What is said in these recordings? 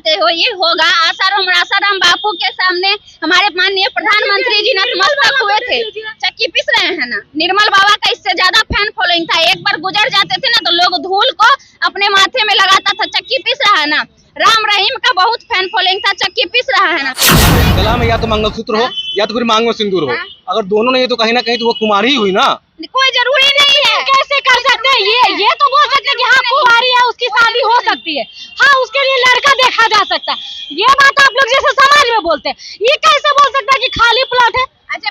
करते हो ये होगा। आसाराम बापू के सामने हमारे माननीय प्रधानमंत्री जी नतमस्तक हुए थे, चक्की पीस रहे हैं ना। निर्मल बाबा का इससे ज्यादा फैन फॉलोइंग था, एक बार गुजर जाते थे ना तो लोग धूल को अपने माथे में लगाता था। चक्की पीस रहा है ना, राम रहीम का बहुत फैन फॉलोइंग था, चक्की पीस रहा है ना। गला में या तो मंगलसूत्र हो या तो फिर मांग में सिंदूर हो, अगर दोनों नहीं है तो कहीं ना कहीं तो वो कुमारी ही हुई ना। कोई जरूरी नहीं है, कैसे कर सकते हैं? ये तो बोल सकते हैं कि हाँ कुंवारी है, उसकी शादी हो सकती है, हाँ उसके लिए लड़का देखा जा सकता है। ये बात आप लोग जैसे समाज में बोलते हैं, ये कैसे बोल सकता है कि खाली प्लॉट है? अच्छा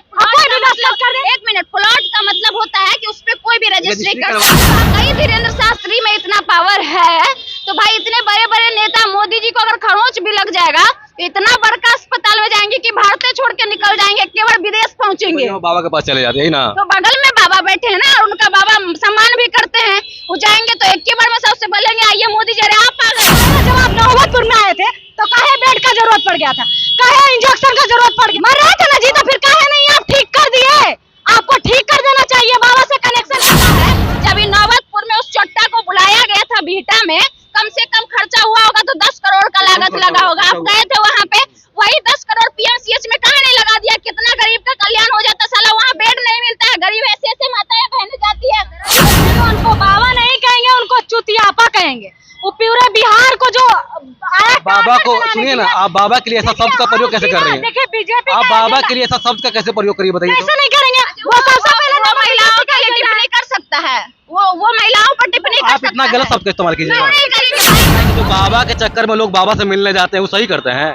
एक मिनट, प्लॉट का मतलब होता है कि उस पर कोई भी रजिस्ट्री कर सकता है। धीरेन्द्र शास्त्री में इतना पावर है तो भाई इतने बड़े बड़े नेता, मोदी जी को अगर खरोंच भी लग जाएगा इतना बड़का अस्पताल में जाएंगे कि भारत छोड़ के निकल जाएंगे, केवल विदेश पहुंचेंगे। बाबा के पास चले जाते हैं ना, तो बगल में बाबा बैठे हैं ना, और उनका बाबा सम्मान भी करते हैं। वो जाएंगे तो एक बार में सबसे बोलेंगे आइए मोदी जी, अरे आप आ गए। जब आप नौबतपुर में आए थे तो काहे बेड का जरूरत पड़ गया था, काहे इंजेक्शन का जरूरत पड़ गया? मर रहे थे ना जी, तो फिर काहे नहीं आप ठीक कर दिए? आपको ठीक कर देना चाहिए, बाबा से कनेक्शन है। जब नौबतपुर में उस चट्टा को बुलाया गया था बीटा में, कम से कम खर्चा हुआ होगा तो 10 करोड़ का लागत लगा होगा। आप गए थे वहाँ पे, वही 10 करोड़ पीएमसीएच में कहाँ नहीं लगा दिया? कितना गरीब का कल्याण हो जाता। साला वहाँ बेड नहीं मिलता है, गरीब ऐसे ऐसे माताएं बहने जाती है। उनको बाबा नहीं कहेंगे, उनको चुतियापा कहेंगे। वो पूरे बिहार को जो बाबा को सुनिए ना, आप बाबा के लिए ऐसा शब्द का प्रयोग कैसे कर रही हैं? देखिए बीजेपी आप बाबा के लिए ऐसा शब्द का कैसे प्रयोग करिए बताइए? कैसे नहीं करेंगे? वो सबसे पहले वो महिलाओं के लिए टिप्पणी कर सकता है, वो महिलाओं पर टिप्पणी कर सकता है। आप इतना गलत शब्द का इस्तेमाल कीजिएगा। नहीं करेंगे। तो बाबा के चक्कर में लोग बाबा से मिलने जाते हैं, वो सही करते हैं?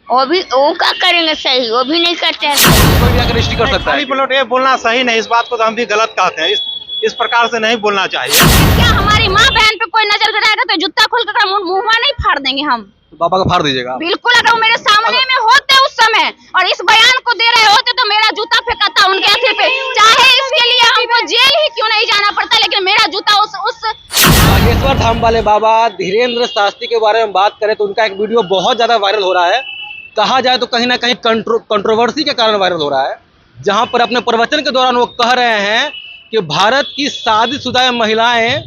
वो क्या करेंगे सही, वो भी नहीं करते हैं। कोई भी आकर रजिस्ट्री कर सकता है। प्लॉट ये बोलना सही नहीं, इस बात को तो हम भी गलत कहते हैं। इस प्रकार से नहीं बोलना चाहिए। क्या हमारी माँ बहन पे कोई नजर गिराएगा तो जूता खोल कर मुंह नहीं फाड़ देंगे हम? तो बाबा का फाड़ दीजिएगा बिल्कुल। अगर वो मेरे सामने में होते उस समय और इस बयान को दे रहे होते तो मेरा जूता फेंकाता उनके सिर पे, चाहे इसके लिए हमको जेल ही क्यों नहीं जाना पड़ता, लेकिन मेरा जूता उस बागेश्वर धाम वाले बाबा धीरेन्द्र शास्त्री के बारे में बात करें तो उनका एक वीडियो बहुत ज्यादा वायरल हो रहा है। कहा जाए तो कहीं ना कहीं कंट्रोवर्सी के कारण वायरल हो रहा है, जहां पर अपने प्रवचन के दौरान वो कह रहे हैं कि भारत की शादीशुदा महिलाएं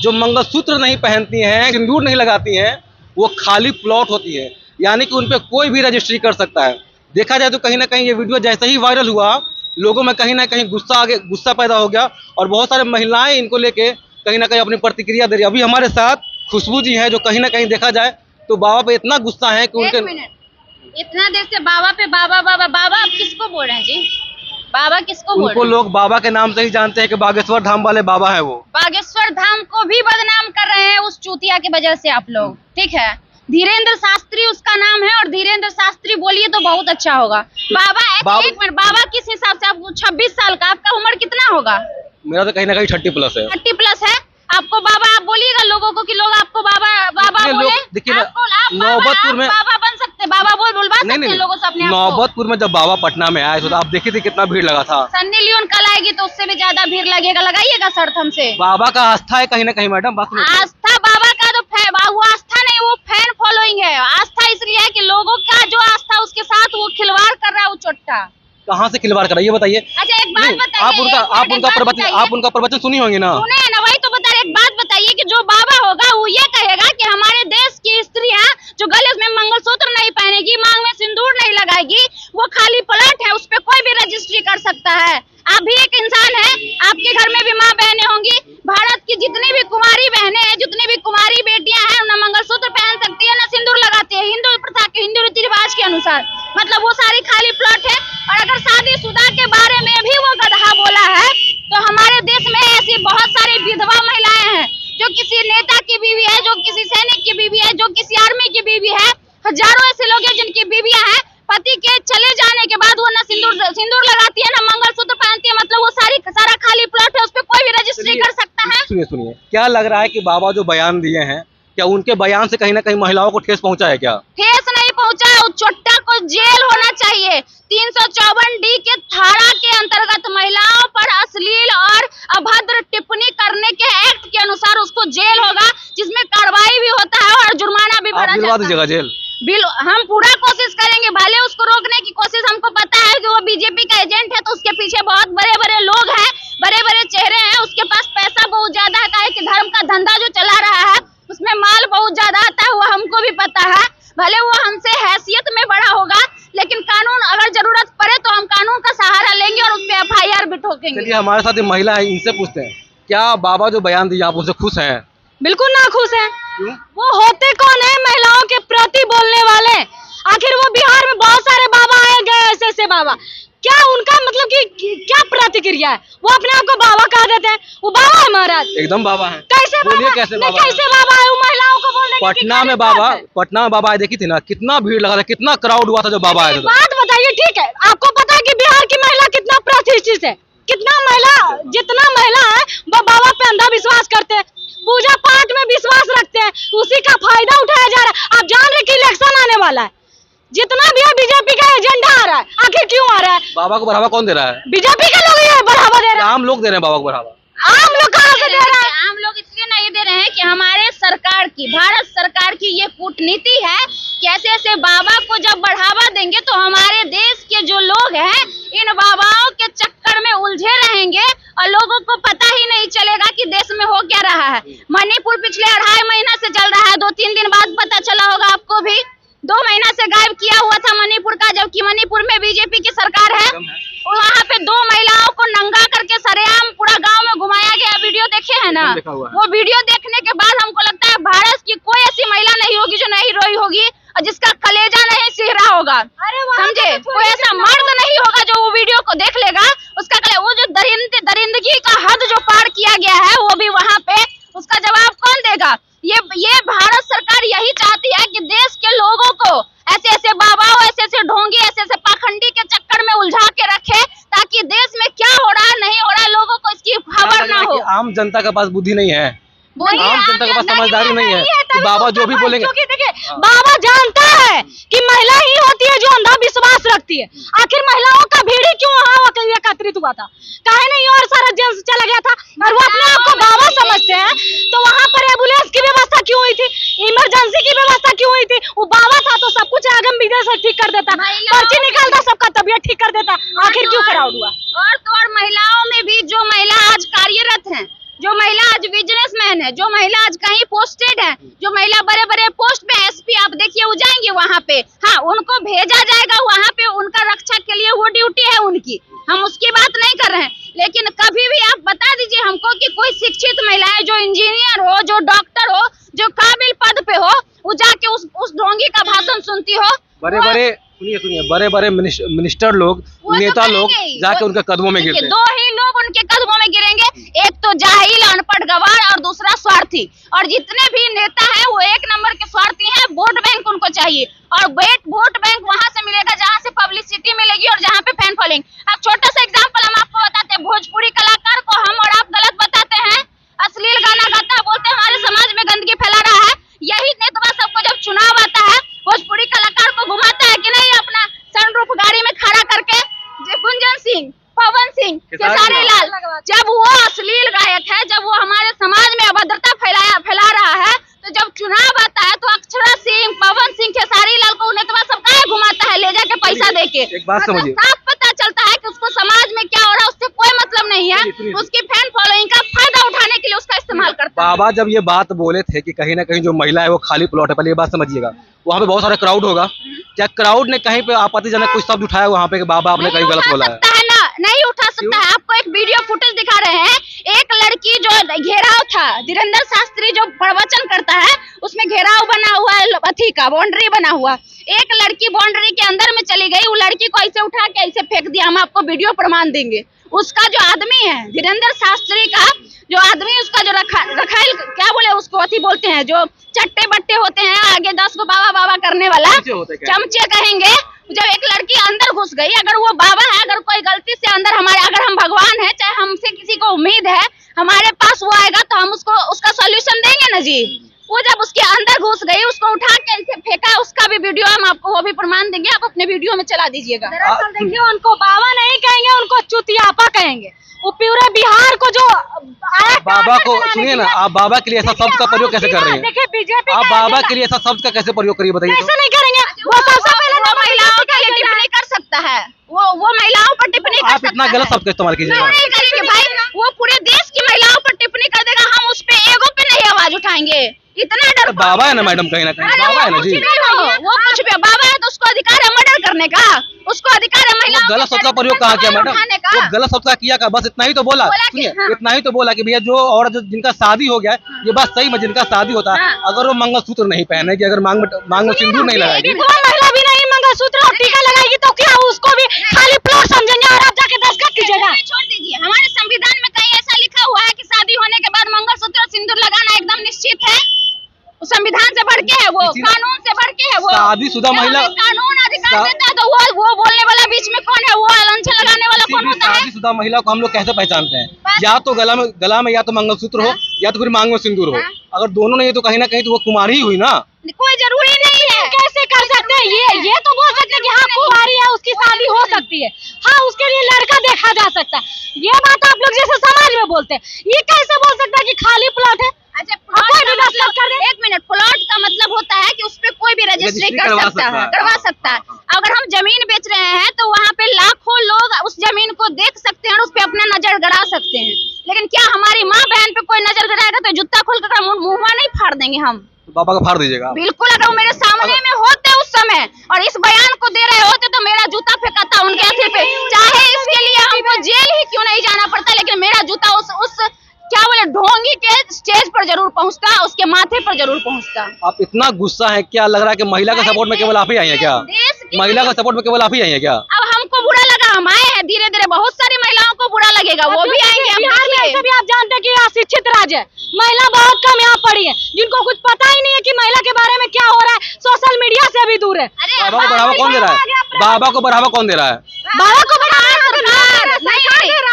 जो मंगलसूत्र नहीं पहनती हैं, सिंदूर नहीं लगाती हैं, वो खाली प्लॉट होती है, यानी कि उन पे कोई भी रजिस्ट्री कर सकता है। देखा जाए तो कहीं ना कहीं ये वीडियो जैसे ही वायरल हुआ, लोगों में कहीं ना कहीं गुस्सा पैदा हो गया और बहुत सारे महिलाएं इनको लेके कहीं ना कहीं अपनी प्रतिक्रिया दे रही है। अभी हमारे साथ खुशबू जी हैं, जो कहीं ना कहीं देखा जाए तो बाबा पे इतना गुस्सा है कि उनके इतना देर से बाबा पे बाबा बाबा बाबा, आप किसको बोल रहे हैं जी? बाबा किसको बोल रहे हैं? उनको लोग बाबा के नाम से ही जानते हैं कि बागेश्वर धाम वाले बाबा है। वो बागेश्वर धाम को भी बदनाम कर रहे हैं उस चूतिया की वजह से आप लोग, ठीक है। धीरेन्द्र शास्त्री उसका नाम है और धीरेन्द्र शास्त्री बोलिए तो बहुत अच्छा होगा। बाबा एक मिनट, बाबा किस हिसाब से? आप 26 साल का, आपका उम्र कितना होगा? मेरा तो कहीं ना कहीं 30+ है। 30+ है आपको? बाबा आप बोलिएगा लोगों को कि लोग आपको बाबा बाबा बोले। देखिए नौबतपुर में बाबा बन सकते, बाबा बुलवा सकते हैं लोगों से अपने आप को। नौबतपुर में जब बाबा पटना में आए तो आप देखी थी कितना भीड़ लगा था। सन्नी लियोन कल आएगी तो उससे भी ज्यादा भीड़ लगेगा, लगाइएगा शर्त हमसे। बाबा का आस्था है कहीं ना कहीं मैडम, बात आस्था बाबा का तो वो आस्था नहीं, वो फैन फॉलोइंग है। आस्था इसलिए है कि लोगों का जो आस्था उसके साथ वो खिलवाड़ कर रहा है, वो चोट्टा कहाँ से खिलवाड़ कर रहा है ये बताइए। अच्छा एक बात बताइए, आप उनका प्रवचन सुनी होंगी ना? सुने ना, वही तो बता रहे। एक बात बताइए कि जो बाबा होगा वो ये कहेगा कि हमारे देश की स्त्रियां जो गले में मंगलसूत्र नहीं पहनेगी, मांग में सिंदूर नहीं लगाएगी, वो खाली प्लॉट है, उस पर कोई भी रजिस्ट्री कर सकता है। आप भी एक इंसान है, आपके घर में भी माँ बहनें होंगी। भारत की जितनी भी कुमारी बहनें हैं, जितनी भी कुमारी बेटियां हैं, न मंगलसूत्र पहन सकती है, न सिंदूर लगाती है, हिंदू प्रथा के, हिंदू रीति रिवाज के अनुसार। मतलब वो सारी खाली प्लॉट है। और अगर शादीशुदा के बारे में भी वो गधा बोला है तो हमारे देश में ऐसी बहुत सारी विधवा महिलाएं हैं जो किसी नेता की बीवी है, जो किसी सैनिक की बीवी है, जो किसी आर्मी की बीवी है। हजारों ऐसे लोग हैं जिनकी बीवियां हैं, पति के चले जाने के बाद वो न सिंदूर लगाती है, न मंगलसूत्र पहनती है। मतलब वो सारा खाली प्लॉट है, उस पर कोई भी रजिस्ट्री कर सकता है। सुनिए, क्या लग रहा है कि बाबा जो बयान दिए हैं, क्या उनके बयान से कहीं ना कहीं महिलाओं को ठेस पहुंचा है? क्या ठेस नहीं पहुंचा है, उस चोट्टा को जेल होना चाहिए। 354D के धारा के अंतर्गत महिलाओं पर अश्लील और अभद्र टिप्पणी करने के एक्ट के अनुसार उसको जेल होगा, जिसमें कार्रवाई भी होता है और जुर्माना भी भरा जाता है। जेल हम पूरा कोशिश करेंगे, भले उसको रोकने की कोशिश। हमको पता है कि वो बीजेपी का एजेंट है, तो उसके पीछे बहुत बड़े बड़े लोग हैं, बड़े बड़े चेहरे हैं, उसके पास पैसा बहुत ज्यादा है। कि धर्म का धंधा जो चला रहा है उसमें माल बहुत ज्यादा आता है, वो हमको भी पता है। भले वो हमसे हैसियत में बड़ा होगा, लेकिन कानून अगर जरूरत पड़े तो हम कानून का सहारा लेंगे और उस पर FIR भी ठोकेंगे। चलिए हमारे साथ एक महिला है, इनसे पूछते हैं, क्या बाबा जो बयान दिया आप उनसे खुश हैं? बिल्कुल ना खुश है। क्यों? वो होते कौन है महिलाओं के प्रति बोलने वाले? आखिर वो बिहार में बहुत सारे बाबा आए गए, ऐसे बाबा, क्या उनका मतलब कि क्या प्रतिक्रिया है? वो अपने आप को बाबा कह देते हैं, वो बाबा है महाराज? एकदम बाबा है। कैसे बोलिए बाबा? कैसे नहीं, बाबा है? कैसे बाबा है? वो महिलाओं को बोलने की पटना में क्या बाबा, बात है? पटना में बाबा देखी थी ना, कितना भीड़ लगा था, कितना क्राउड हुआ था जब बाबा आए थे। बात बताइए, ठीक है, आपको पता है कि बिहार की महिला कितना प्रतिष्ठित है, कितना महिला, जितना महिला है वो बाबा पे अंधविश्वास करते हैं, पूजा पाठ में विश्वास रखते हैं, उसी का फायदा उठाया जा रहा है। आप जान रहे कि इलेक्शन आने वाला है, जितना भी है बीजेपी का एजेंडा आ रहा है, आखिर क्यों आ रहा है? बाबा को बढ़ावा कौन दे रहा है? बीजेपी के लोग ये बढ़ावा दे रहे हैं। आम लोग दे रहे हैं बाबा को बढ़ावा। आम लोग कहाँ से दे रहे हैं? आम लोग इसलिए नहीं दे रहे हैं कि हमारे सरकार की, भारत सरकार की ये कूटनीति है कि ऐसे ऐसे बाबा को जब बढ़ावा देंगे तो हमारे देश के जो लोग हैं इन बाबाओं के चक्कर में उलझे रहेंगे और लोगों को पता ही नहीं चलेगा कि देश में हो क्या रहा है। मणिपुर पिछले 2.5 महीना से चल रहा है, 2-3 दिन बाद पता चला होगा आपको भी। 2 महीना से गायब किया हुआ था मणिपुर का, जबकि मणिपुर में बीजेपी की सरकार है। वहाँ पे 2 महिलाओं को नंगा करके सरेआम पूरा गांव में घुमाया गया, वीडियो देखे है ना? वो वीडियो देखने के बाद हमको लगता है भारत की कोई ऐसी महिला नहीं होगी जो नहीं रोई होगी और जिसका कलेजा नहीं सिह रहा होगा। समझे? कोई ऐसा मर्द नहीं होगा जो वो वीडियो को देख लेगा, उसका वो जो दरिंदगी का हद जो पार किया गया है वो भी वहाँ पे, उसका जवाब कौन देगा? ये भारत सरकार यही चाहती है कि देश के लोगों को ऐसे ऐसे बाबाओं, ऐसे ऐसे ढोंगी, ऐसे ऐसे पाखंडी के चक्कर में उलझा के रखे, ताकि देश में क्या हो रहा है नहीं हो रहा है लोगों को इसकी खबर ना हो। आम जनता के पास बुद्धि नहीं है, आम जनता के पास समझदारी नहीं है कि बाबा जो भी बोलेंगे। देखिए, बाबा जानता है कि महिला ही होती है जो अंधविश्वास रखती है। आखिर महिलाओं का भीड़ ही क्यों वहाँ एकत्रित हुआ था? काहे नहीं और सारा जेंट्स चला गया था? और वो अपने आप को बाबा समझते हैं, तो वहाँ पर एम्बुलेंस की व्यवस्था क्यों हुई थी? इमरजेंसी की व्यवस्था क्यों हुई थी? वो बाबा था तो सब कुछ आगम विदेश से ठीक कर देता, पर्ची निकालता, सबका तबीयत ठीक कर देता। आखिर क्यों क्राउड हुआ? और तो और महिलाओं में भी जो महिला आज कार्यरत है, जो महिला आज बिजनेसमैन है, जो महिला आज कहीं पोस्टेड है, जो महिला बड़े बड़े पोस्ट पे SP आप देखिए वो जाएंगे वहाँ पे, हाँ उनको भेजा जाएगा वहाँ पे, उनका रक्षा के लिए वो ड्यूटी है उनकी, हम उसकी बात नहीं कर रहे हैं। लेकिन कभी भी आप बता दीजिए हमको कि कोई शिक्षित महिलाएं जो इंजीनियर हो, जो डॉक्टर हो, जो काबिल पद पे हो, वो जाके उस ढोंगी का भाषण सुनती हो। सुनिए, बड़े बड़े मिनिस्टर लोग, नेता लोग जाके उनके कदमों में गिरते हैं। 2 ही लोग उनके कदमों में गिरेंगे, एक तो जाहिल अनपढ़ गवार और दूसरा स्वार्थी। और जितने भी नेता हैं वो 1 नंबर के स्वार्थी हैं, वोट बैंक उनको चाहिए और वोट बैंक वहां से मिलेगा जहां से पब्लिसिटी मिलेगी और जहां पे फैन फॉलोइंग। अब छोटा सा एग्जांपल हम आपको बताते हैं, भोजपुरी कलाकार को हम और आप गलत बताते हैं, अश्लील गाना गाता, बोलते हैं हमारे समाज में गंदगी फैला रहा है। यही नेता सबको जब चुनाव आता है भोजपुरी कलाकार को घुमाता है कि नहीं अपना सनरूफ गाड़ी में खड़ा करके, गुंजन सिंह, पवन सिंह, खेसारी लाल, जब वो अश्लील गायक है, जब वो हमारे समाज में अभद्रता फैला रहा है, तो जब चुनाव आता है तो अक्षरा सिंह, पवन सिंह, खेसारी लाल को नेता सब कहाँ घुमाता है ले जाके पैसा देके। एक बात समझिए, साफ पता चलता है कि उसको समाज में क्या हो रहा है उससे कोई मतलब नहीं है, उसकी फैन फॉलोइंग का फायदा उठाने के लिए उसका इस्तेमाल करता है। बाबा जब ये बात बोले थे कि कहीं ना कहीं जो महिला है वो खाली प्लॉट है, पहले ये बात समझिएगा, वहाँ पे बहुत सारा क्राउड होगा, क्या क्राउड ने कहीं पे आपत्तिजनक कुछ शब्द उठाया वहाँ पे कि बाबा आपने कहीं गलत बोला है? नहीं उठा सकता है। आपको एक वीडियो फुटेज दिखा रहे हैं, एक लड़की जो घेराव था, धीरेन्द्र शास्त्री जो प्रवचन करता है उसमें घेराव बना हुआ है, अथी का बाउंड्री बना हुआ, एक लड़की बाउंड्री के अंदर में चली गई, वो लड़की को ऐसे उठा के ऐसे फेंक दिया, हम आपको वीडियो प्रमाण देंगे। उसका जो आदमी है धीरेन्द्र शास्त्री का जो आदमी, उसका जो रखाइल क्या बोले उसको, अथी बोलते हैं जो चट्टे बट्टे होते हैं, आगे 10 को बाबा बाबा करने वाला, चमचे कहेंगे। जब एक लड़की अंदर घुस गई, अगर वो बाबा है, अगर कोई गलती से अंदर अगर हम भगवान है, चाहे हमसे किसी को उम्मीद है, हमारे पास वो आएगा तो हम उसका सॉल्यूशन देंगे ना जी। वो जब उसके अंदर घुस गई, उसको उठा के ऐसे फेंका, उसका भी वीडियो हम आपको वो भी प्रमाण देंगे, आप अपने वीडियो में चला दीजिएगा। दरअसल देखिए, उनको बाबा नहीं कहेंगे, उनको चुतियापा कहेंगे। वो पूरे बिहार को जो बाबा को, सुनिए ना, आप बाबा के लिए ऐसा शब्द का प्रयोग कैसे कर रही हैं? देखिए बीजेपी, आप बाबा के लिए ऐसा शब्द का कैसे प्रयोग करिए, बताइए। कैसे नहीं करेंगे? वो सबसे पहले वो महिलाओं के लिए टिप्पणी कर सकता है, वो महिलाओं पर टिप्पणी कर सकता है। आप इतना गलत शब्द का इस्तेमाल कीजिए। नहीं करेंगे भाई, वो पूरे देश की महिलाओं पर टिप्पणी कर देगा, हम उस पे एगो पे नहीं आवाज उठाएंगे। इतना डर बाबा है ना मैडम, कहीं ना कहीं बाबा है ना जी। वो कुछ भी बाबा है तो उसको अधिकार है मर्डर करने का, उसको अधिकार है महिलाओं गलत शब्द का प्रयोग कहाँ किया मैडम? का। वो गलत शब्द का किया का बस इतना ही तो बोला। बोला कि सुनिए, हाँ। इतना ही तो बोला कि भैया जो औरत जिनका शादी हो गया है, ये बात सही में जिनका शादी होता है, हाँ। अगर वो मंगलसूत्र नहीं पहनेगी, अगर मांग में सिंदूर नहीं लगाएगी, वो महिला भी नहीं मंगलसूत्र और टीका लगाएगी तो क्या उसको भी खाली प्लॉट समझेंगे और आप जाके दस्तखत कीजिएगा? छोड़ दीजिए, हमारे संविधान में कहीं ऐसा लिखा हुआ है कि शादी होने के बाद मंगलसूत्र और सिंदूर लगाना एकदम निश्चित है? वो संविधान से बढ़ के है, वो कानून से बढ़ के है, वो शादीशुदा जब महिला हमें कानून अधिकार देता है तो वो बोलने वाला बीच में कौन है? वो अलांछन लगाने वाला कौन होता है? शादीशुदा महिला को हम लोग कैसे पहचानते हैं? या तो गला में या तो मंगलसूत्र हो या तो फिर मांग में सिंदूर हो। अगर दोनों नहीं है तो कहीं ना कहीं तो वो कुमारी ही हुई ना। कोई जरूरी नहीं है। कैसे कर सकते हैं? ये तो बोल सकते हैं कि हाँ कुंवारी है, उसकी शादी हो सकती है, हाँ उसके लिए लड़का देखा जा सकता है। ये बात आप लोग जैसे समाज में बोलते हैं, ये कैसे बोल सकता है कि खाली प्लॉट है? अच्छा, प्लॉट का मतलब कर दे। एक मिनट, प्लॉट का मतलब होता है कि उस पे कोई भी रजिस्ट्री करवा सकता है। अगर हम जमीन बेच रहे हैं तो वहाँ पे लाखों लोग उस जमीन को देख सकते हैं और उस पे अपना नजर गड़ा सकते हैं, लेकिन क्या हमारी माँ बहन पे कोई नजर गड़ाएगा तो जूता खोल कर मुंह नहीं फाड़ देंगे हम? बाबा का फाड़ दीजिएगा बिल्कुल। अगर वो मेरे सामने में होते उस समय और इस बयान को दे रहे होते तो मेरा जूता फेंकाता उनके सिर पे, चाहे इसके लिए हमको जेल ही क्यों नहीं जाना पड़ता, लेकिन मेरा जूता उस क्या बोले ढोंगी के स्टेज पर जरूर पहुंचता, उसके माथे पर जरूर पहुंचता। आप इतना गुस्सा है, क्या लग रहा है कि महिला का सपोर्ट में केवल आप ही आई हैं क्या? महिला का सपोर्ट में केवल आप ही आई हैं क्या? अब हमको बुरा लगा, हम आए हैं, धीरे धीरे बहुत सारी महिलाओं को बुरा लगेगा, वो भी आएंगे। बिहार में ऐसे भी आप जानते हैं कि अशिक्षित राज्य है, महिला बहुत कम यहाँ पड़ी है, जिनको कुछ पता ही नहीं है कि महिला के बारे में क्या हो रहा है, सोशल मीडिया से भी दूर है। बाबा को बढ़ावा कौन दे रहा है? बाबा को बढ़ावा कौन दे रहा है? बाबा को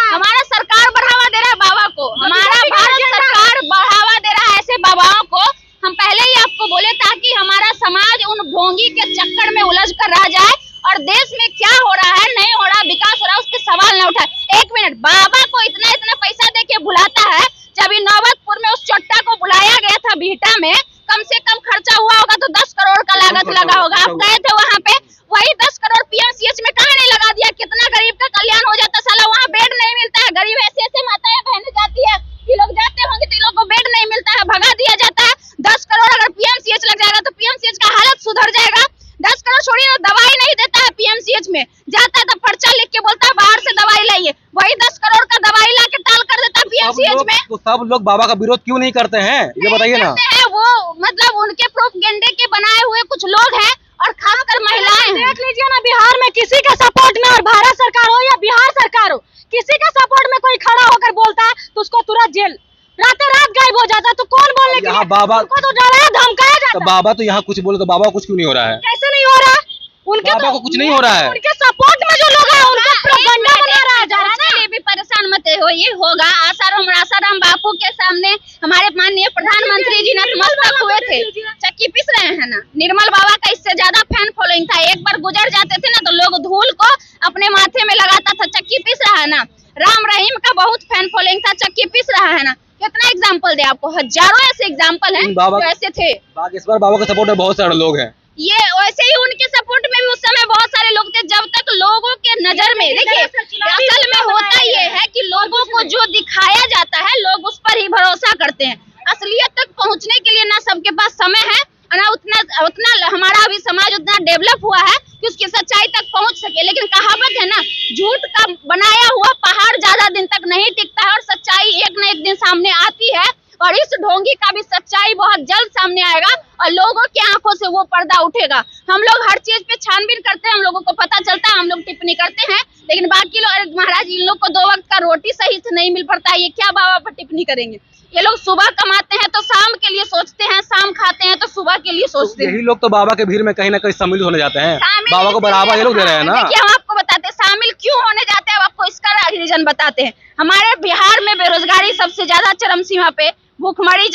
हमारा सरकार बढ़ावा दे रहा है बाबा को, हमारा भारत सरकार बढ़ावा दे रहा है ऐसे बाबाओं को। हम पहले ही आपको बोले ताकि हमारा समाज उन ढोंगी के चक्कर में उलझ कर रह जाए और देश में क्या हो रहा है, नहीं हो रहा, विकास हो रहा है, उस पर सवाल न उठाए। एक मिनट, बाबा को इतना पैसा दे के बुलाता है, जब नौबतपुर में उस चोट्टा को बुलाया गया था बिहटा में, कम से कम खर्चा हुआ होगा तो 10 करोड़ का लागत लगा होगा। आप गए थे वहाँ पे, वही 10 करोड़ पीएमसीएच में कहाँ नहीं लगा दिया? कितना गरीब का कल्याण हो जाता। साला वहाँ बेड नहीं मिलता है, गरीब ऐसे माताएं बहनें जाती है, ये लोग जाते होंगे तो इन लोग को बेड नहीं मिलता है, भगा दिया जाता है। 10 करोड़ अगर पीएमसीएच लग जाएगा तो पीएमसीएच का हालत सुधर जाएगा। 10 करोड़ छोड़िए ना, दवाई नहीं देता है पीएमसीएच में, जाता है तो पर्चा लिख के बोलता है बाहर से दवाई लाइए, वही 10 करोड़ का दवाई ला के टाल कर देता है पीएमसीएच में। तो सब लोग बाबा का विरोध क्यों नहीं करते हैं, ये बताइए ना? वो मतलब उनके प्रोपेगेंडे के बनाए हुए कुछ लोग हैं और खासकर महिलाएं। देख लीजिए ना, बिहार में किसी का सपोर्ट में, और भारत सरकार हो या बिहार सरकार हो, किसी का सपोर्ट में कोई खड़ा होकर बोलता है तो उसको तुरंत जेल, रातों रात गायब हो जाता है। तो कौन बोलने के यहाँ लिए? बाबा उनको तो डराया धमकाया जाता तो है। बाबा तो यहाँ कुछ बोले तो बाबा को कुछ क्यों नहीं हो रहा है? कैसे नहीं हो रहा है? उनके बाबा को कुछ नहीं हो रहा है। उनके सपोर्ट में जो लोग हैं उनको प्रोपेगेंडा बना रहा है जा रहा है उसके लिए भी परेशान मत हो, ये होगा। आसाराम बापू के सामने हमारे माननीय प्रधानमंत्री जी नतमस्तक हुए थे, चक्की पीस रहे हैं ना। निर्मल बाबा का इससे ज्यादा फैन फॉलोइंग था, एक बार गुजर जाते थे ना तो लोग धूल को अपने माथे में लगाता था, चक्की पीस रहा है ना। राम रहीम का बहुत फैन फॉलोइंग था, चक्की पीस रहा है ना। कितना एग्जाम्पल दे आपको, हजारों ऐसे एग्जाम्पल हैं जो ऐसे थे। बागेश्वर बाबा के सपोर्ट में बहुत सारे लोग हैं। ये वैसे ही उनके सपोर्ट में भी उस समय बहुत सारे लोग थे, जब तक लोगों के नजर में, देखिए असल में होता ये है कि लोगों को जो दिखाया जाता है लोग उस पर ही भरोसा करते हैं। असलियत तक पहुंचने के लिए ना सबके पास समय है और ना उतना हमारा अभी समाज उतना डेवलप हुआ है कि उसकी सच्चाई तक पहुंच सके। लेकिन कहावत है ना, झूठ का बनाया हुआ पहाड़ ज्यादा दिन तक नहीं टिकता है और सच्चाई एक न एक दिन सामने आती है। और इस ढोंगी का भी सच्चाई बहुत जल्द सामने आएगा और लोगों की आंखों से वो पर्दा उठेगा। हम लोग हर चीज पे छानबीन करते हैं, हम लोगों को पता चलता है, हम लोग टिप्पणी करते हैं, लेकिन बाकी लोग, महाराज इन लोग को 2 वक्त का रोटी सही से नहीं मिल पाता है, ये क्या बाबा पर टिप्पणी करेंगे? ये लोग सुबह कमाते हैं तो शाम के लिए सोचते हैं, शाम खाते हैं तो सुबह के लिए सोचते हैं। यही लोग तो बाबा के भीड़ में कहीं ना कहीं शामिल होने जाते हैं, बाबा को बढ़ावा ये लोग दे रहे हैं ना। देखिए हम आपको बताते हैं शामिल क्यों होने जाते हैं, आपको इसका रीजन बताते हैं। हमारे बिहार में बेरोजगारी सबसे ज्यादा चरम सीमा पे, भूखमरी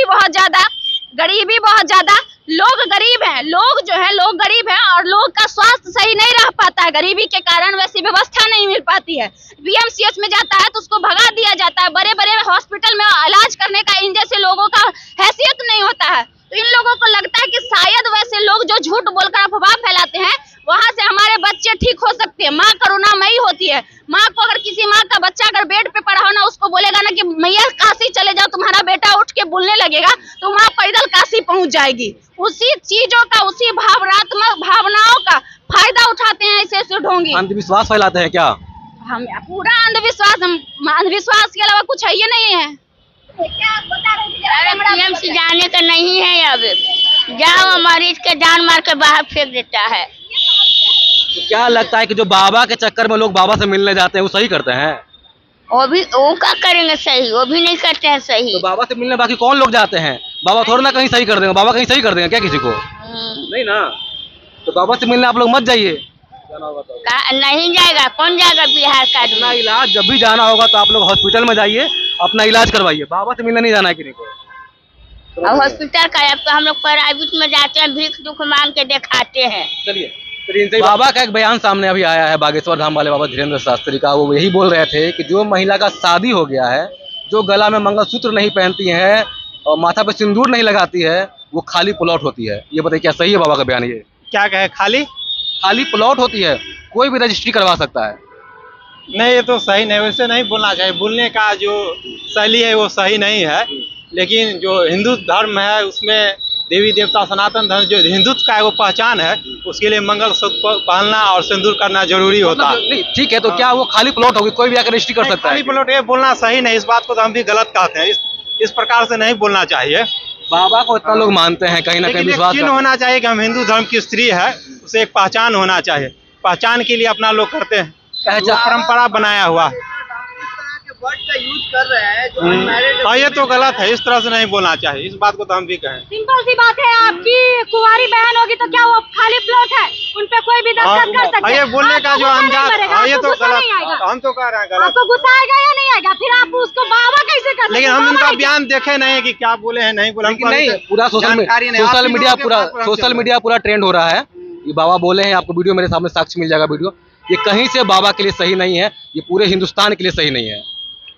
बहुत ज्यादा, गरीबी बहुत ज्यादा, लोग गरीब हैं, लोग गरीब हैं और लोग का स्वास्थ्य सही नहीं रह पाता है गरीबी के कारण, वैसी व्यवस्था नहीं मिल पाती है। पीएमसीएच में जाता है तो उसको भगा दिया जाता है, बड़े बड़े हॉस्पिटल में इलाज करने का इन जैसे लोगों का हैसियत नहीं होता है। तो इन लोगों को लगता है कि शायद वैसे लोग जो झूठ बोलकर अफवाह फैलाते हैं वहां से हमारे बच्चे ठीक हो सकते हैं। माँ करुणामयी होती है, माँ को अगर किसी माँ का बच्चा अगर बेड पे पड़ा हो ना, उसको बोलेगा ना कि मैया काशी चले जाओ, तुम्हारा बेटा उठ के बोलने लगेगा तो माँ पैदल काशी पहुंच जाएगी। उसी चीजों का, उसी भावनात्मक करूंगी। अंधविश्वास फैलाते हैं क्या? हम पूरा अंधविश्वास के अलावा कुछ है ही नहीं है। टीएमसी जाने का नहीं है, अब जाओ मरीज के जान मार के बाहर फेंक देता है। तो क्या लगता है कि जो बाबा के चक्कर में लोग बाबा से मिलने जाते हैं वो सही करते हैं? वो क्या करेंगे सही, वो भी नहीं करते हैं सही। तो बाबा से मिलने बाकी कौन लोग जाते हैं? बाबा थोड़ा ना कहीं सही कर देंगे, बाबा कहीं सही कर देंगे क्या किसी को? नहीं ना। तो बाबा से मिलने आप लोग मत जाइए। नहीं जाएगा, कौन जाएगा बिहार का? अपना इलाज जब भी जाना होगा तो आप लोग हॉस्पिटल में जाइए, अपना इलाज करवाइए, बाबा से मिलने नहीं जाना है किसी को। अब हॉस्पिटल का अब तो हम लोग प्राइवेट में जाते हैं, भीख दुख मांग के दिखाते हैं। चलिए, बाबा का एक बयान सामने अभी आया है, बागेश्वर धाम वाले बाबा धीरेंद्र शास्त्री का। वो यही बोल रहे थे कि जो महिला का शादी हो गया है, जो गला में मंगलसूत्र नहीं पहनती है और माथा पे सिंदूर नहीं लगाती है, वो खाली प्लॉट होती है। ये बताइए क्या सही है बाबा का बयान? ये क्या कहे, खाली प्लॉट होती है, कोई भी रजिस्ट्री करवा सकता है। नहीं, ये तो सही नहीं, वैसे नहीं बोलना चाहिए। बोलने का जो शैली है वो सही नहीं है। लेकिन जो हिंदू धर्म है उसमें देवी देवता सनातन धर्म जो हिंदुत्व का वो पहचान है, उसके लिए मंगलसूत्र पहनना और सिंदूर करना जरूरी होता है। नहीं ठीक है, तो क्या वो खाली प्लॉट होगी, कोई भी आकर रजिस्ट्री कर सकता है? खाली प्लॉट ये बोलना सही नहीं, इस बात को तो हम भी गलत कहते हैं। इस प्रकार से नहीं बोलना चाहिए। बाबा को इतना लोग मानते हैं, कहीं ना कहीं विश्वास चिन्ह होना चाहिए कि हम हिंदू धर्म की स्त्री है, उसे एक पहचान होना चाहिए। पहचान के लिए अपना लोग करते हैं, जो परंपरा बनाया हुआ। हाँ, ये तो गलत है, इस तरह से नहीं बोलना चाहिए। इस बात को तो हम भी कहें। सिंपल सी बात है, आपकी कुंवारी बहन होगी तो क्या वो खाली प्लॉट है? उन पे कोई भी दस्तखत कर सकता है। ये बोलने का जो अंदाज, ये तो गलत, हम तो कह रहे हैं गलत। आपको गुस्सा आएगा या नहीं आएगा? फिर आप उसको बाबा कैसे कर? लेकिन हम उनका बयान देखे नहीं कि क्या बोले हैं, नहीं बोले। नहीं, पूरा सोशल मीडिया पूरा ट्रेंड हो रहा है। ये बाबा बोले हैं, आपको वीडियो मेरे सामने साक्ष्य मिल जाएगा वीडियो। ये कहीं से बाबा के लिए सही नहीं है, ये पूरे हिंदुस्तान के लिए सही नहीं है।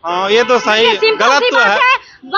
हाँ, ये तो सही गलत तो है।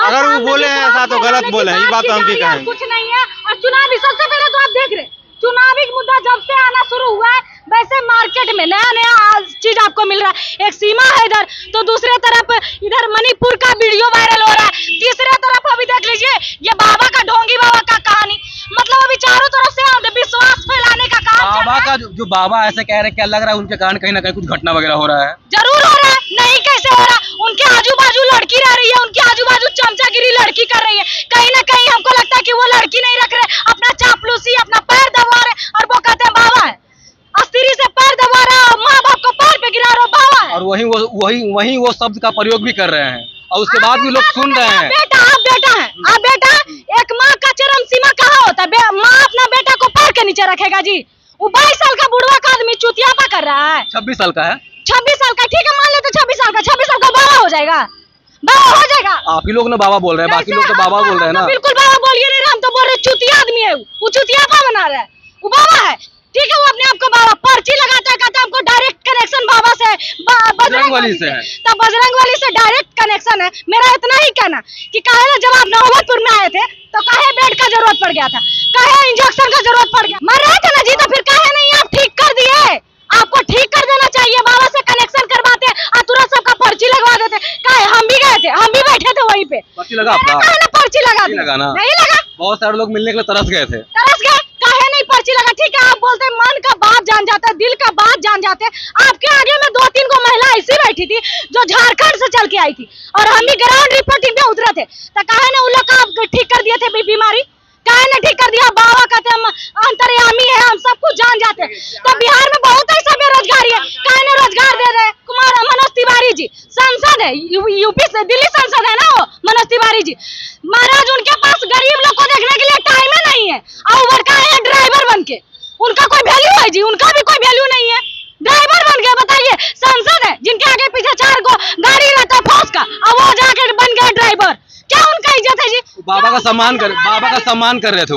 अगर वो बोले हैं ऐसा तो गलत बोले हैं, ये बात तो हम भी कहेंगे। कुछ नहीं है। और चुनावी, सबसे पहले तो आप देख रहे, चुनावी मुद्दा जब से आना शुरू हुआ है, वैसे मार्केट में नया नया चीज आपको मिल रहा है। एक सीमा है इधर, तो दूसरे तरफ इधर मणिपुर का वीडियो वायरल हो रहा है, तीसरे तरफ अभी देख लीजिए ये बाबा का, ढोंगी बाबा का कहानी। मतलब अभी चारों तरफ से अंधविश्वास फैलाने का काम बाबा का जो बाबा ऐसे कह रहे हैं, क्या लग रहा है उनके कारण कहीं ना कहीं कुछ घटना वगैरह हो रहा है? जरूर हो रहा है, नहीं कैसे हो रहा? उनके आजू बाजू लड़की रह रही है, उनके आजू बाजू चमचागिरी लड़की कर रही है। कहीं ना कहीं हमको लगता है कि वो लड़की नहीं रख रहे, अपना चापलूसी, अपना पैर दबा रहे, और वो कहते हैं बाबा है। अस्थिरी से पैर दबा रहा है और माँ बाप को पैर पे गिरा रहा है, बाबा है। और वही वो शब्द का प्रयोग भी कर रहे हैं, और उसके बाद भी लोग सुन रहे हैं। बेटा, आप बेटा, एक माँ का चरम सीमा कहाँ होता है? माँ अपना बेटा को पैर के नीचे रखेगा जी? वो 22 साल का बुढ़वा का आदमी चुतियापा कर रहा है। 26 साल का है। 26 साल का, ठीक है, मान लेते 26 साल का। 26 साल का बाबा हो जाएगा, बाबा हो जाएगा। आप ही लोग ना बाबा बोल रहे हैं, बाकी लोग तो बाबा बोल रहे हैं ना। बिल्कुल बाबा बोलिए नहीं, हम तो बोल रहे चुतिया आदमी है, वो चुतियापा बना रहा है, वो बाबा है। ठीक है, वो अपने आप को बाबा, पर्ची लगाता है, कहता है हमको डायरेक्ट कनेक्शन बाबा से, बजरंगबली से है। तो बजरंगबली से डायरेक्ट कनेक्शन है। मेरा इतना ही कहना कि काहे जब आप नौबतपुर में आए थे तो काहे बेड का जरूरत पड़ गया था, काहे इंजेक्शन का जरूरत पड़ गया? मर रहे थे ना जी, तो फिर काहे नहीं आप ठीक कर दिए? आपको ठीक कर देना चाहिए। बाबा से कनेक्शन करवाते और तुरंत सबका पर्ची लगवा देते। काहे? हम भी गए थे, हम भी बैठे थे वहीं पे। पर्ची लगा आपका? पर्ची लगा दी? नहीं लगा। बहुत सारे लोग मिलने के लिए तरस गए थे। तरस गए, काहे नहीं पर्ची लगा? ठीक है, आप बोलते मन का बात जान जाता है, दिल का बात जान जाते हैं। आपके आगे में 2-3 को महिला ऐसी बैठी थी जो झारखंड से चल के आई थी, और हम भी ग्राउंड रिपोर्टिंग पे उतरे थे। तो काहे ने उन लोग का ठीक कर दिए थे बीमारी? काहे ने ठीक कर दिया? बाबा कहते हम अंतर्यामी है, हम सब कुछ जान जाते हैं। तो बिहार में बहुत ऐसा बेरोजगारी है, काहे ने रोजगार दे रहे? मनोज तिवारी जी सांसद है, यूपी से, दिल्ली सांसद है ना वो मनोज तिवारी जी महाराज। उनके पास गरीब लोग को देखने के लिए टाइम ही नहीं है, और उबर का है ड्राइवर बन के। उनका कोई वैल्यू है जी? उनका भी कोई वैल्यू नहीं है, ड्राइवर बन गए। बताइए, सांसद है जिनके आगे पीछे 4 गो गाड़ी रहता है फौज का, और वो जाके बन गए ड्राइवर। क्या उनका इज्जत है जी? बाबा का सम्मान कर रहे थे, वो सम्मान कर रहे थे,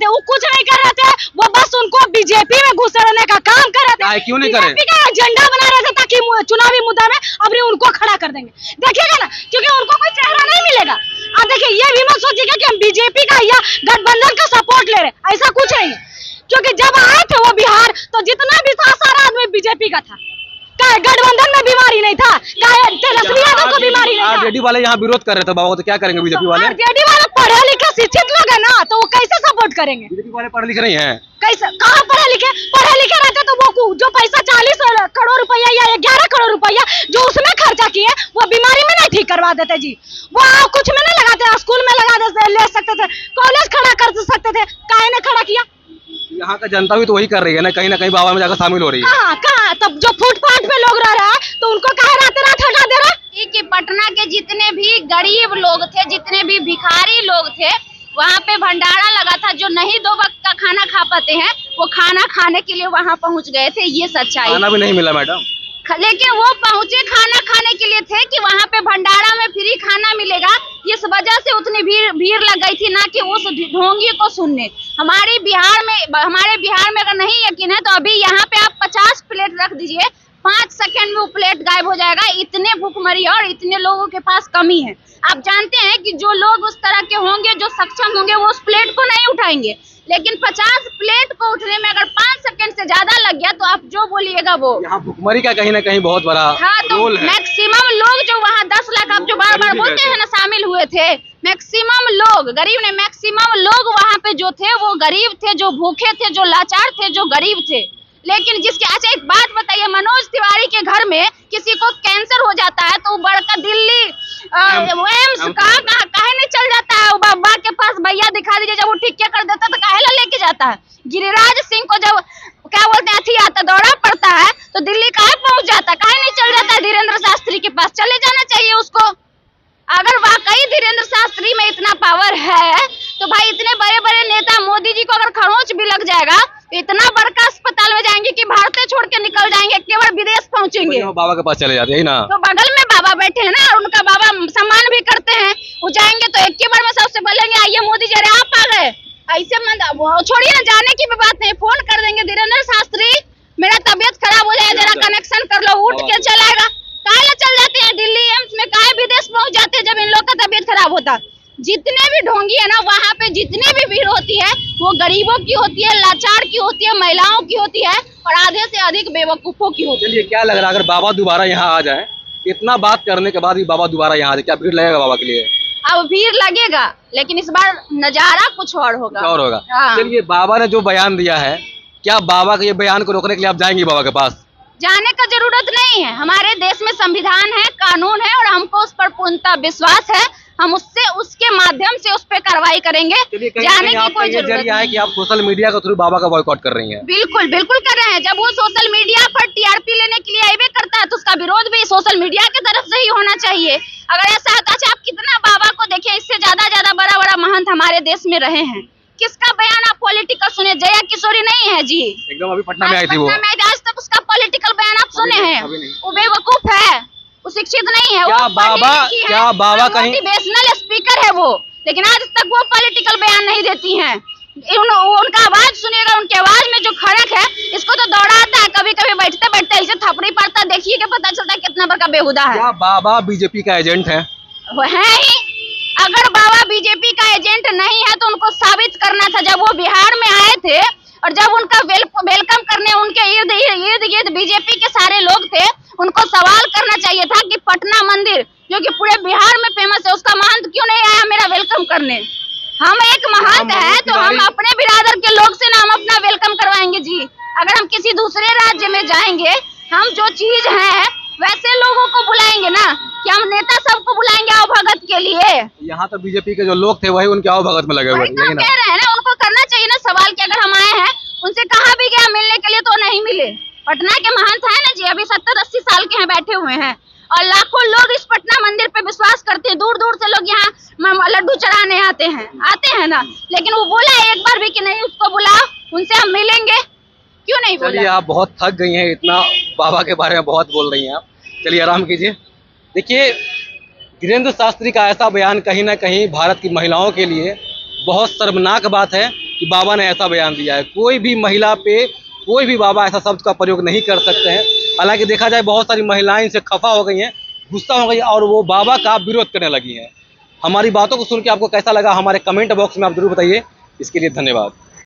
वो कुछ नहीं कर रहे थे। वो बस उनको बीजेपी में घुसड़ने का काम कर रहे थे। क्यों नहीं करे? बीजेपी का एजेंडा बना रहे थे ताकि चुनावी मुद्दा में अपने उनको खड़ा कर देंगे। देखिएगा ना, क्योंकि उनको कोई चेहरा नहीं मिलेगा। अब देखिए, ये भी मत सोचिएगा कि हम बीजेपी का या गठबंधन का सपोर्ट ले रहे, ऐसा कुछ नहीं है। क्योंकि जब आए थे वो बिहार, तो जितना भी था सारा आदमी बीजेपी का था। गठबंधन में बीमारी नहीं था, तेजस्वी यादव को बीमारी नहीं था। आरजेडी वाले यहाँ विरोध कर रहे थे बाबा, तो क्या करेंगे बीजेपी वाले? आरजेडी वाले पढ़े लिखे शिक्षित लोग है ना, तो वो कैसे सपोर्ट करेंगे? बीजेपी वाले पढ़े लिखे नहीं है। कैसे? कहाँ पढ़े लिखे के रहते तो वो जो पैसा 40 करोड़ रुपया या 11 करोड़ रुपया जो उसमें खर्चा किए वो बीमारी में नहीं ठीक करवा देते जी, वो कुछ में नहीं लगाते, स्कूल में लगा दे ले सकते थे, कॉलेज खड़ा कर सकते थे, काहे ने खड़ा किया? यहाँ का जनता भी तो वही कर रही है ना कहीं बाबा में जाकर शामिल हो रही है। कहाँ तब जो फुटपाथ पे लोग रह रहा है तो उनको काहे रात रात हटा दे रहा? कि पटना के जितने भी गरीब लोग थे, जितने भी भिखारी लोग थे, वहाँ पे भंडारा लगा था। जो नहीं 2 वक्त का खाना खा पाते हैं वो खाना खाने के लिए वहाँ पहुँच गए थे, ये सच्चाई। खाना भी नहीं मिला मैडम, लेकिन वो पहुँचे खाना खाने के लिए थे कि वहाँ पे भंडारा में फ्री खाना मिलेगा, इस वजह से उतनी भीड़ लग गई थी, ना कि उस ढोंगी को सुनने। हमारे बिहार में अगर नहीं यकीन है तो अभी यहाँ पे आप 50 प्लेट रख दीजिए, 5 सेकंड में वो प्लेट गायब हो जाएगा। इतने भूखमरी और इतने लोगों के पास कमी है। आप जानते हैं कि जो लोग उस तरह के होंगे, जो सक्षम होंगे, वो उस प्लेट को नहीं उठाएंगे, लेकिन 50 प्लेट को उठने में अगर 5 सेकंड से ज्यादा लग गया तो आप जो बोलिएगा वो। यहाँ भुखमरी का कहीं ना कहीं बहुत बड़ा रोल है। मैक्सिमम लोग जो वहाँ 10 लाख आप जो बार बार बोलते हैं ना शामिल हुए थे, मैक्सिमम लोग गरीब ने, मैक्सिमम लोग वहाँ पे जो थे वो गरीब थे, जो भूखे थे, जो लाचार थे, जो गरीब थे। लेकिन जिसके, अच्छा एक बात बताइए, मनोज तिवारी के घर में किसी को कैंसर हो जाता है तो बड़का दिल्ली एम्स काहे नहीं चल जाता है? वो बाबा के पास भैया दिखा दीजिए, जब वो ठीक कर देता तो काहे ला लेके जाता है? गिरिराज सिंह को जब क्या बोलते हैं अथी आता, दौरा पड़ता है तो दिल्ली काहे पहुंच जाता है? काहे नहीं चल जाता है धीरेन्द्र शास्त्री के पास? चले जाना चाहिए उसको। अगर वाकई धीरेन्द्र शास्त्री में इतना पावर है तो भाई इतने बड़े बड़े नेता, मोदी जी को अगर खरोंच भी लग जाएगा तो इतना बड़का अस्पताल में जाएंगे कि भारत छोड़ के निकल जाएंगे, केवल विदेश पहुंचेंगे। बाबा के पास चले जाते हैं ना, तो बगल में बाबा बैठे हैं ना, और उनका बाबा सम्मान भी करते हैं। वो जाएंगे तो एक ही बार में सबसे बोलेंगे आइए मोदी जी, अरे आप आ गए, ऐसे छोड़िए ना, जाने की भी बात नहीं, फोन कर देंगे धीरेन्द्र शास्त्री मेरा तबियत खराब हो जाए, जरा कनेक्शन कर लो, उठ के चलाएगा। काहे चल जाते हैं दिल्ली एम्स में, काहे विदेश पहुंच जाते हैं जब इन लोग का तबियत खराब होता? जितने भी ढोंगी है ना, वहाँ पे जितनी भी भीड़ होती है वो गरीबों की होती है, लाचार की होती है, महिलाओं की होती है, और आधे से अधिक बेवकूफों की होती है। चलिए क्या लग रहा है अगर बाबा दोबारा यहाँ आ जाए, इतना बात करने के बाद भी बाबा दोबारा यहाँ आ जाए, क्या भीड़ लगेगा बाबा के लिए? अब भीड़ लगेगा, लेकिन इस बार नजारा कुछ और होगा। हाँ। चलिए बाबा ने जो बयान दिया है, क्या बाबा के ये बयान को रोकने के लिए आप जाएंगे बाबा के पास? जाने का जरूरत नहीं है। हमारे देश में संविधान है, कानून है, और हमको उस पर पूर्णतः विश्वास है। हम उसके माध्यम से उस पर कार्रवाई करेंगे। जाने की कोई जरूरत नहीं है कि आप सोशल मीडिया के थ्रू बाबा का बॉयकॉट कर रही हैं। बिल्कुल कर रहे हैं। जब वो सोशल मीडिया पर टीआरपी लेने के लिए आइए करता है तो उसका विरोध भी सोशल मीडिया की तरफ से ही होना चाहिए। अगर ऐसा होता है, आप कितना बाबा को देखिए, इससे ज्यादा बड़ा महंत हमारे देश में रहे हैं। किसका बयान आप पॉलिटिकल सुने? जया किशोरी नहीं है जी, एकदम अभी पटना में आई थी वो। आज तक उसका पॉलिटिकल बयान आप सुने हैं? वो बेवकूफ है, वो शिक्षित नहीं है। क्या बाबा कहीं मोटिवेशनल स्पीकर है वो, लेकिन आज तक वो पॉलिटिकल बयान नहीं देती हैं। उनका आवाज सुनिएगा, उनकी आवाज में जो खड़क है, इसको तो दौड़ाता है, कभी कभी बैठते ऐसे थपड़ी पड़ता, देखिए कि पता चलता है कितना बड़का बेहुदा है। क्या बाबा बीजेपी का एजेंट है? वो है ही। अगर बाबा बीजेपी का एजेंट नहीं है तो उनको साबित करना था। जब वो बिहार में आए थे और जब उनका वेलकम करने उनके इर्द गिर्द बीजेपी के सारे लोग थे, उनको सवाल करना चाहिए था कि पटना मंदिर जो कि पूरे बिहार में फेमस है, उसका महंत क्यों नहीं आया मेरा वेलकम करने? हम एक महंत है तो हम अपने बिरादर के लोग से ना हम अपना वेलकम करवाएंगे जी। अगर हम किसी दूसरे राज्य में जाएंगे, हम जो चीज है वैसे लोगों को बुलाएंगे ना, कि हम नेता सबको बुलाएंगे आओ भगत के लिए। यहाँ तो बीजेपी के जो लोग थे वही उनके आओ भगत में लगे हुए तो कह रहे हैं ना, उनको करना चाहिए ना सवाल कि अगर हम आए हैं, उनसे कहा भी गया मिलने के लिए तो नहीं मिले। पटना के महंत है ना जी, अभी 70-80 साल के हैं, बैठे हुए हैं, और लाखों लोग इस पटना मंदिर पे विश्वास करते हैं। दूर दूर से लोग यहाँ लड्डू चढ़ाने आते हैं ना, लेकिन वो बोला एक बार भी कि नहीं उसको बुलाओ, उनसे हम मिलेंगे, क्यों नहीं बोला? चलिए आप बहुत थक गई हैं, इतना बाबा के बारे में बहुत बोल रही हैं आप, चलिए आराम कीजिए। देखिए धीरेन्द्र शास्त्री का ऐसा बयान कहीं ना कहीं भारत की महिलाओं के लिए बहुत शर्मनाक बात है कि बाबा ने ऐसा बयान दिया है। कोई भी महिला पे कोई भी बाबा ऐसा शब्द का प्रयोग नहीं कर सकते हैं। हालांकि देखा जाए बहुत सारी महिलाएं इनसे खफा हो गई हैं, गुस्सा हो गई और वो बाबा का विरोध करने लगी हैं। हमारी बातों को सुन के आपको कैसा लगा हमारे कमेंट बॉक्स में आप जरूर बताइए। इसके लिए धन्यवाद।